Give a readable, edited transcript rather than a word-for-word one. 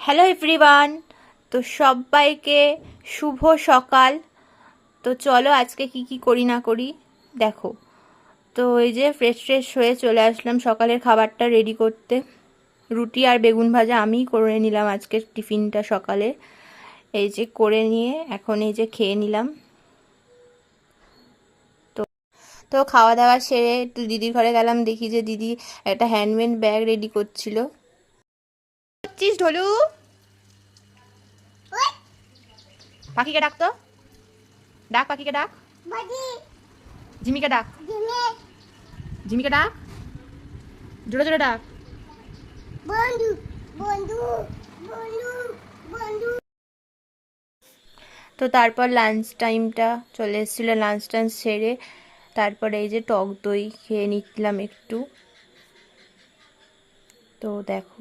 Hello everyone. তো সবাইকে শুভ সকাল। তো চলো আজকে কি করি না করি দেখো। তো এই যে ফ্রেশ হয়ে চলে আসলাম সকালের খাবারটা রেডি করতে। রুটি আর বেগুন ভাজা আমিই করে নিলাম আজকের টিফিনটা সকালে। এই যে করে নিয়ে এখন এই যে খেয়ে নিলাম। তো তো খাওয়া দাওয়া সেরে একটু দিদির ঘরে গেলাম, দেখি যে দিদি একটা হ্যান্ডমেড ব্যাগ রেডি করছিল। ঢোলু, পাখিকে ডাক তো, ডাক পাখিকে ডাক, জিমিকে ডাক, জিমিকে ডাক, জোরে জোরে ডাক। তো তারপর লাঞ্চ টাইমটা চলে এসেছিলো, লাঞ্চ টাঞ্চ সেরে তারপরে এই যে টক দই খেয়ে নিলাম একটু। তো দেখো